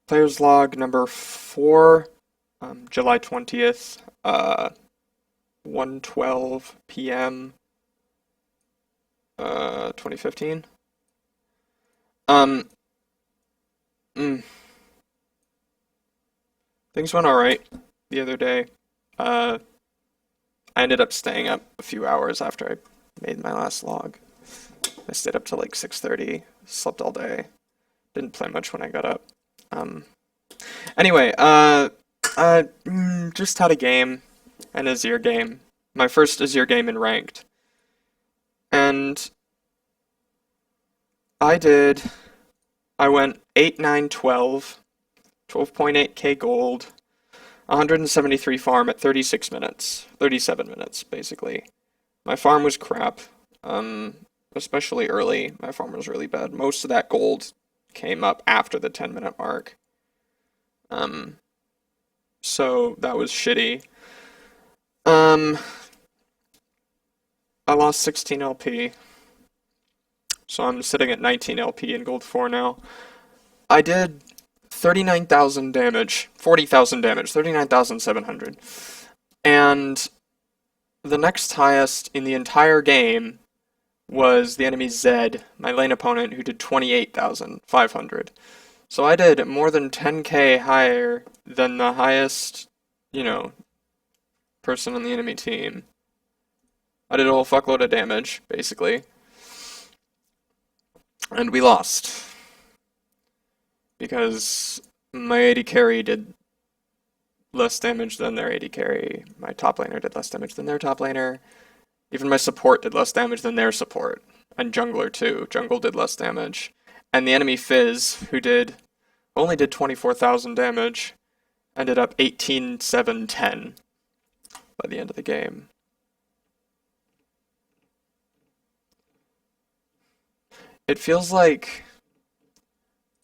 Players log number 4, July 20th, 1:12 p.m. 2015. Um, mm, Things went alright the other day. Uh, I ended up staying up a few hours after I made my last log. I stayed up till like 6:30, slept all day, didn't play much when I got up. Um, anyway, just had a game, an Azir game. My first Azir game in ranked. And I did, I went 8, 9, 12, 12.8k gold, 173 farm at 36 minutes, 37 minutes, basically. My farm was crap, um, especially early. My farm was really bad. Most of that gold came up after the 10-minute mark. Um, so that was shitty. Um, I lost 16 LP, so I'm sitting at 19 LP in gold 4 now. I did 39,000 damage, 40,000 damage, 39,700. And the next highest in the entire game was the enemy Zed, my lane opponent, who did 28,500. So I did more than 10k higher than the highest, you know, person on the enemy team. I did a whole fuckload of damage, basically. And we lost. Because my AD carry did less damage than their AD carry. My top laner did less damage than their top laner. Even my support did less damage than their support. And jungler too. Jungle did less damage. And the enemy Fizz, who only did 24,000 damage, ended up 18, 7, 10 by the end of the game. It feels like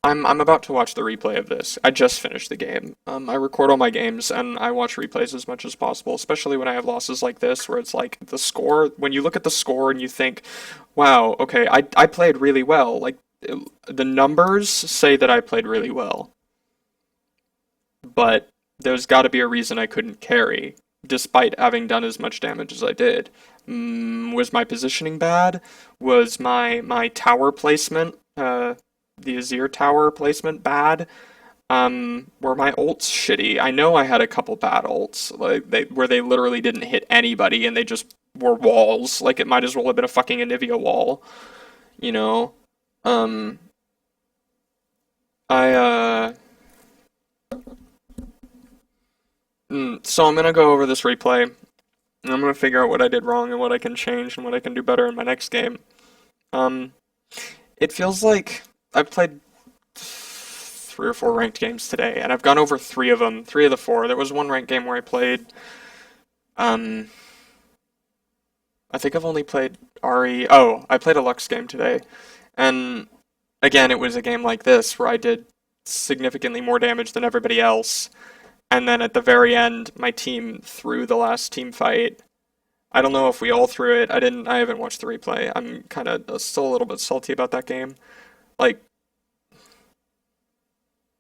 I'm about to watch the replay of this. I just finished the game. I record all my games and I watch replays as much as possible, especially when I have losses like this, where it's like the score, when you look at the score and you think, wow, okay, I played really well. Like, the numbers say that I played really well, but there's got to be a reason I couldn't carry, despite having done as much damage as I did. Was my positioning bad? Was my tower placement, the Azir tower placement bad? Were my ults shitty? I know I had a couple bad ults, like where they literally didn't hit anybody and they just were walls. Like it might as well have been a fucking Anivia wall, you know? Um, I so I'm gonna go over this replay and I'm gonna figure out what I did wrong and what I can change and what I can do better in my next game. Um, it feels like I've played 3 or 4 ranked games today, and I've gone over 3 of them, 3 of the 4. There was one ranked game where I played, um, I think I've only played Ari. Oh, I played a Lux game today, and again, it was a game like this where I did significantly more damage than everybody else, and then at the very end, my team threw the last team fight. I don't know if we all threw it. I haven't watched the replay. I'm kind of still a little bit salty about that game. Like,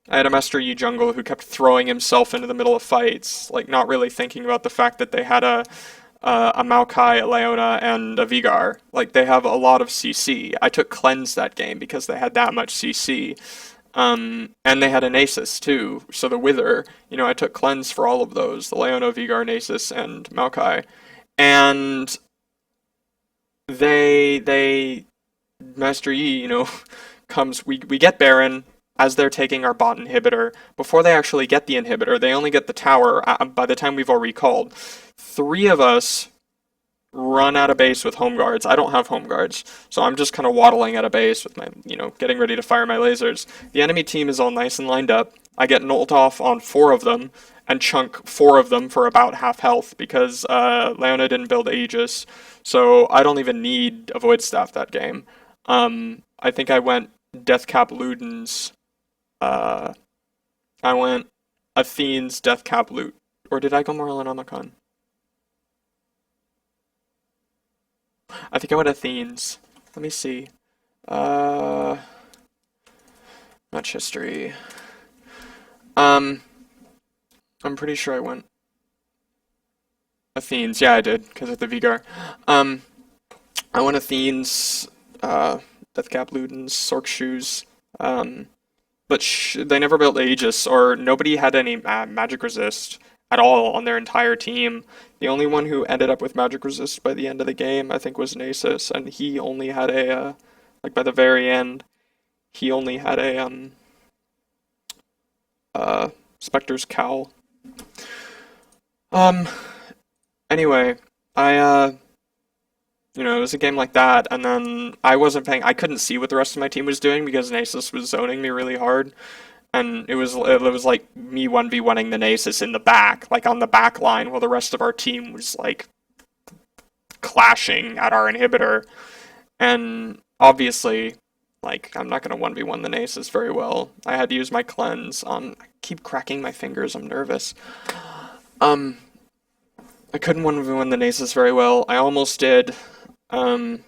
I had a Master Yi jungle who kept throwing himself into the middle of fights, like not really thinking about the fact that they had a Maokai, a Leona, and a Vigar. Like they have a lot of CC. I took cleanse that game because they had that much CC. And they had a Nasus too. So the Wither, I took cleanse for all of those: the Leona, Vigar, Nasus, and Maokai. And they Master Yi, comes. We get Baron as they're taking our bot inhibitor. Before they actually get the inhibitor, they only get the tower by the time we've all recalled. 3 of us run out of base with home guards. I don't have home guards, so I'm just kind of waddling out of base with my, getting ready to fire my lasers. The enemy team is all nice and lined up. I get an ult off on 4 of them and chunk 4 of them for about half health because Leona didn't build Aegis, so I don't even need a Void Staff that game. I think I went Deathcap Ludens. Uh, I went Athene's Deathcap Loot. Or did I go Morellonomicon? I think I went Athene's. Let me see. Uh, Match history. Um, I'm pretty sure I went Athenes. Yeah, I did, because of the Vigar. Um, I went Athenes, uh, Deathcap Ludens, Sorc Shoes. Um, but they never built Aegis, or nobody had any magic resist at all on their entire team. The only one who ended up with magic resist by the end of the game, I think, was Nasus, and he only had like by the very end, he only had uh, Spectre's Cowl. Um, anyway, it was a game like that, and then I wasn't paying, I couldn't see what the rest of my team was doing because Nasus was zoning me really hard. And it was like me 1v1ing the Nasus in the back, like on the back line, while the rest of our team was like clashing at our inhibitor. And obviously, like I'm not gonna 1v1 the Nasus very well. I had to use my cleanse on. I keep cracking my fingers. I'm nervous. Um, I couldn't 1v1 the Nasus very well. I almost did. Um,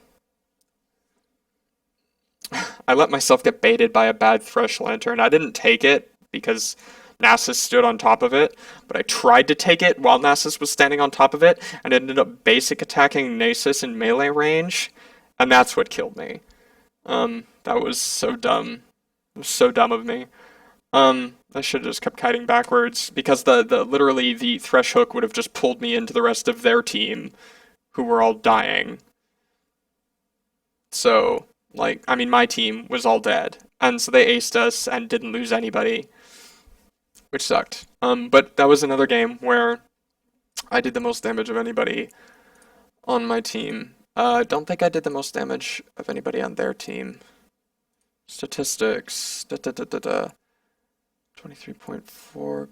I let myself get baited by a bad Thresh Lantern. I didn't take it because Nasus stood on top of it, but I tried to take it while Nasus was standing on top of it, and ended up basic attacking Nasus in melee range, and that's what killed me. That was so dumb. It was so dumb of me. I should have just kept kiting backwards because the literally the Thresh hook would have just pulled me into the rest of their team, who were all dying. So, like, I mean, my team was all dead. And so they aced us and didn't lose anybody, which sucked. But that was another game where I did the most damage of anybody on my team. Don't think I did the most damage of anybody on their team. Statistics. Da, da, da, da, da. 23.4.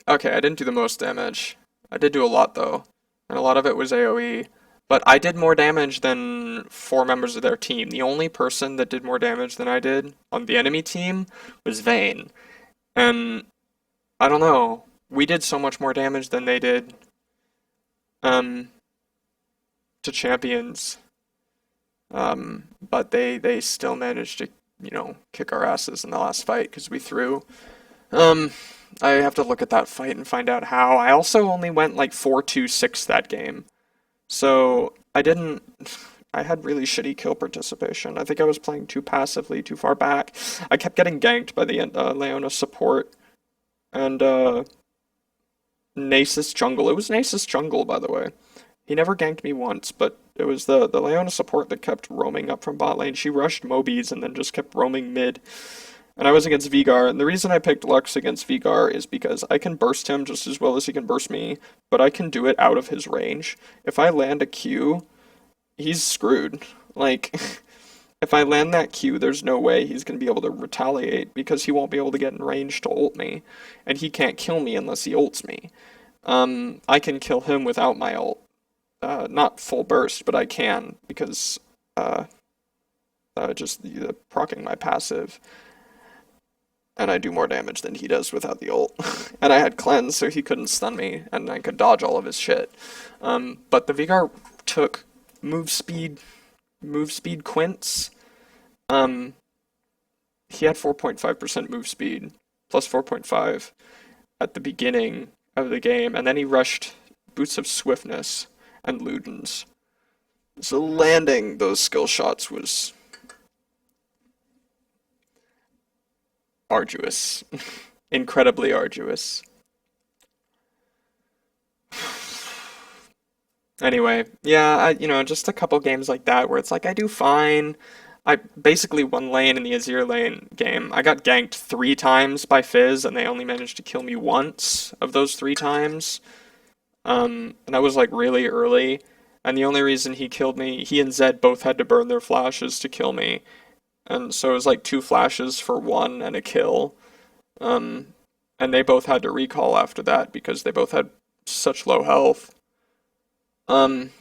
Okay, I didn't do the most damage. I did do a lot, though. And a lot of it was AoE. But I did more damage than four members of their team. The only person that did more damage than I did on the enemy team was Vayne. And I don't know. We did so much more damage than they did um, to champions. But they still managed to, kick our asses in the last fight because we threw. Um, I have to look at that fight and find out how. I also only went like 4-2-6 that game. So I didn't. I had really shitty kill participation. I think I was playing too passively, too far back. I kept getting ganked by the Leona support and Nasus jungle. It was Nasus jungle, by the way. He never ganked me once, but it was the Leona support that kept roaming up from bot lane. She rushed Mobies and then just kept roaming mid. And I was against Vigar, and the reason I picked Lux against Vigar is because I can burst him just as well as he can burst me, but I can do it out of his range. If I land a Q, he's screwed. Like, if I land that Q, there's no way he's going to be able to retaliate because he won't be able to get in range to ult me, and he can't kill me unless he ults me. I can kill him without my ult. Not full burst, but I can because uh, just proccing my passive, and I do more damage than he does without the ult. And I had cleanse, so he couldn't stun me, and I could dodge all of his shit. But the Vigar took move speed, quints. Um, he had 4.5% move speed, plus 4.5 at the beginning of the game, and then he rushed Boots of Swiftness and Ludens. So landing those skill shots was arduous, incredibly arduous. Anyway, yeah, just a couple games like that where it's like I do fine. I basically won lane in the Azir lane game. I got ganked 3 times by Fizz, and they only managed to kill me once of those 3 times. And that was like really early. And the only reason he killed me, he and Zed both had to burn their flashes to kill me. And so it was like 2 flashes for one and a kill. Um, and they both had to recall after that because they both had such low health. Um,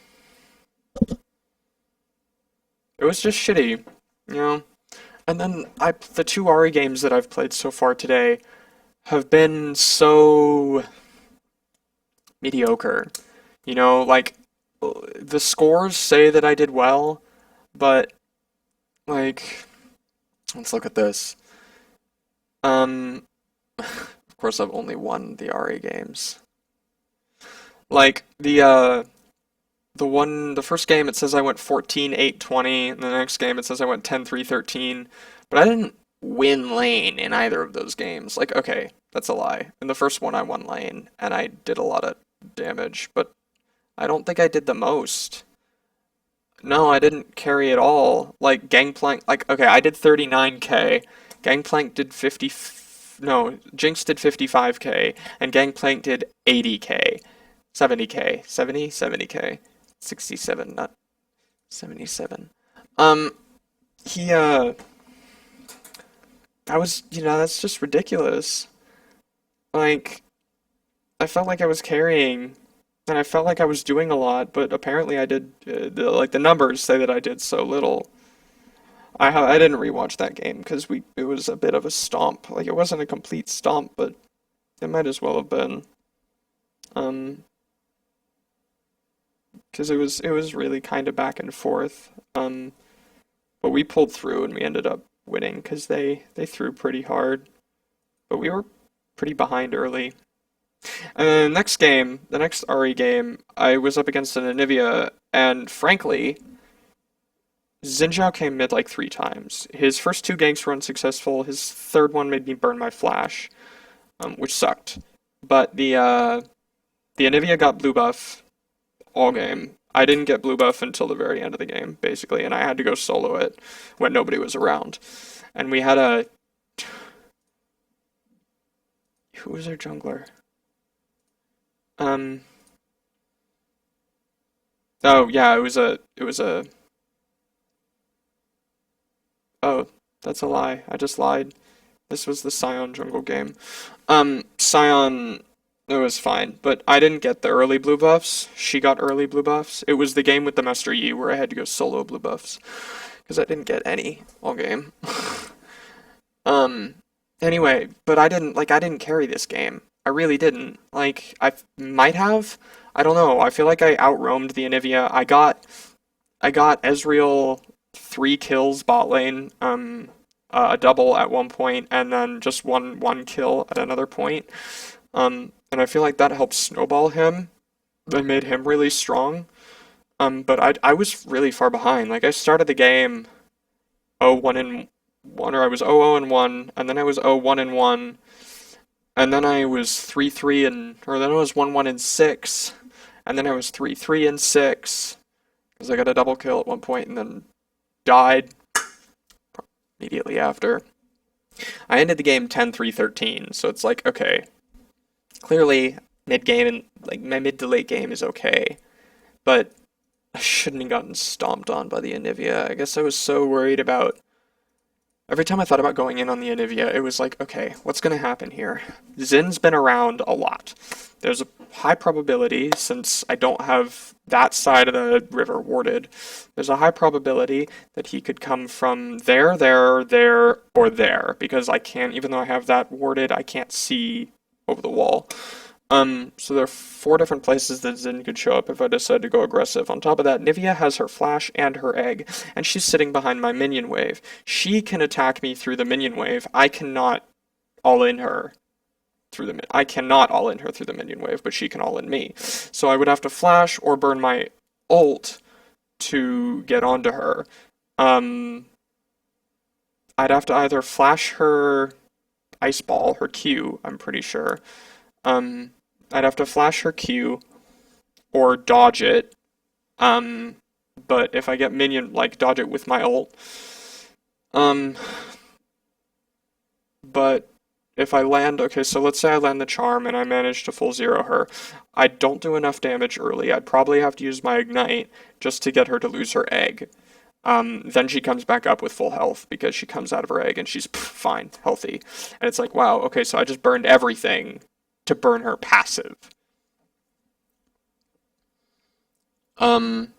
it was just shitty, you know. And then the 2 Ari games that I've played so far today have been so mediocre. Like the scores say that I did well, but like let's look at this. Of course, I've only won the RE games. Like the first game it says I went 14-8-20, and the next game it says I went 10-3-13, but I didn't win lane in either of those games. Like, okay, that's a lie. In the first one I won lane and I did a lot of damage, but I don't think I did the most. No, I didn't carry at all. Like Gangplank, like okay, I did 39k. Gangplank did 50 no, Jinx did 55k and Gangplank did 80k. 70k. 70k. 67, not 77. Um he I was, that's just ridiculous. Like I felt like I was carrying and I felt like I was doing a lot, but apparently I did like the numbers say that I did so little. I didn't rewatch that game because we it was a bit of a stomp. Like it wasn't a complete stomp, but it might as well have been. Um, because it was really kind of back and forth. But we pulled through and we ended up winning because they threw pretty hard, but we were pretty behind early. And then next game, the next RE game, I was up against an Anivia, and frankly, Xin Zhao came mid like three times. His first two ganks were unsuccessful. His third one made me burn my flash, which sucked. But the Anivia got blue buff all game. I didn't get blue buff until the very end of the game, basically, and I had to go solo it when nobody was around. And we had a who was our jungler? Um, oh yeah, it was a oh, that's a lie. I just lied. This was the Scion jungle game. Scion, it was fine, but I didn't get the early blue buffs. She got early blue buffs. It was the game with the Master Yi where I had to go solo blue buffs because I didn't get any all game. Um, anyway, but I didn't carry this game. I really didn't. Like, I might have. I don't know. I feel like I outroamed the Anivia. I got Ezreal 3 kills bot lane, a double at one point, and then just one kill at another point. And I feel like that helped snowball him. That made him really strong. But I was really far behind. Like I started the game 0-1 and 1, or I was 0-0 and 1, and then I was 0-1 and 1, and then I was 3-3 and, or then I was 1-1 and 6, and then I was 3-3 and 6 because I got a double kill at one point and then died immediately after. I ended the game 10-3-13, so it's like okay, clearly mid game and like my mid to late game is okay, but I shouldn't have gotten stomped on by the Anivia. I guess I was so worried about every time I thought about going in on the Anivia, it was like, okay, what's going to happen here? Zin's been around a lot. There's a high probability, since I don't have that side of the river warded, there's a high probability that he could come from there, there, there, or there, because I can't, even though I have that warded, I can't see over the wall. So there are four different places that Xin could show up if I decide to go aggressive. On top of that, Nivea has her flash and her egg, and she's sitting behind my minion wave. She can attack me through the minion wave. I cannot all in her I cannot all in her through the minion wave, but she can all in me. So I would have to flash or burn my ult to get onto her. Um, I'd have to either flash her ice ball, her Q, I'm pretty sure. Um, I'd have to flash her Q or dodge it. Um, but if I get minion, like dodge it with my ult. Um, but if I land, okay, so let's say I land the charm and I manage to full zero her. I don't do enough damage early. I'd probably have to use my ignite just to get her to lose her egg. Then she comes back up with full health because she comes out of her egg and she's fine, healthy. And it's like, wow, okay, so I just burned everything to burn her passive. Um,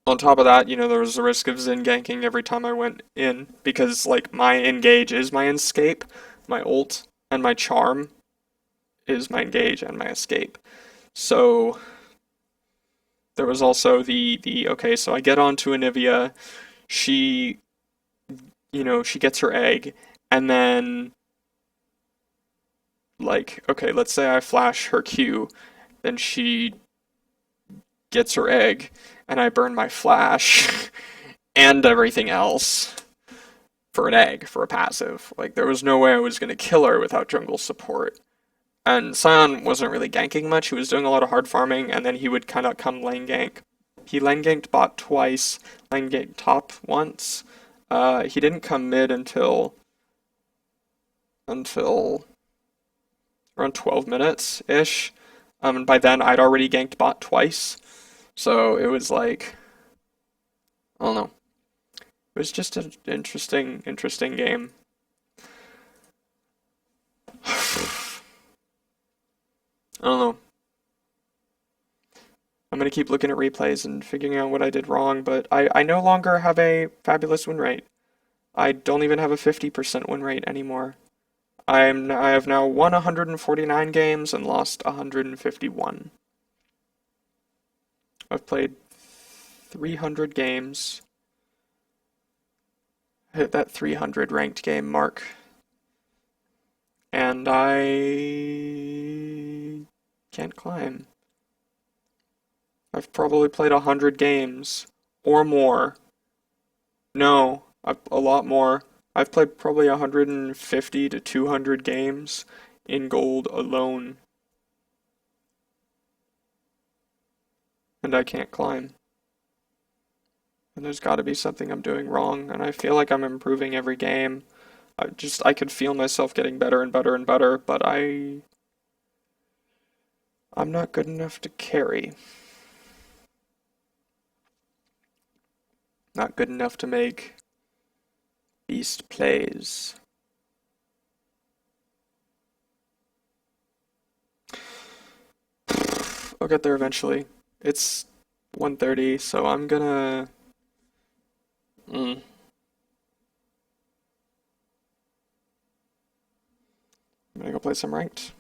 on top of that, there was the risk of Xin ganking every time I went in because, like, my engage is my escape, my ult, and my charm is my engage and my escape. So there was also the okay, so I get onto Anivia, she, she gets her egg, and then like, okay, let's say I flash her Q, then she gets her egg, and I burn my flash and everything else for an egg, for a passive. Like, there was no way I was going to kill her without jungle support. And Sion wasn't really ganking much, he was doing a lot of hard farming, and then he would kind of come lane gank. He lane ganked bot twice, lane ganked top once. He didn't come mid until around 12 minutes ish. And by then I'd already ganked bot twice. So it was like, I don't know. It was just an interesting game. I don't know. I'm gonna keep looking at replays and figuring out what I did wrong, but I no longer have a fabulous win rate. I don't even have a 50% win rate anymore. I have now won 149 games and lost 151. I've played 300 games. Hit that 300 ranked game mark. And I can't climb. I've probably played 100 games or more. No, a lot more. I've played probably 150 to 200 games in gold alone. And I can't climb. And there's got to be something I'm doing wrong, and I feel like I'm improving every game. I could feel myself getting better and better and better, but I'm not good enough to carry. Not good enough to make beast plays. I'll get there eventually. It's 1:30, so I'm gonna I'm gonna go play some ranked.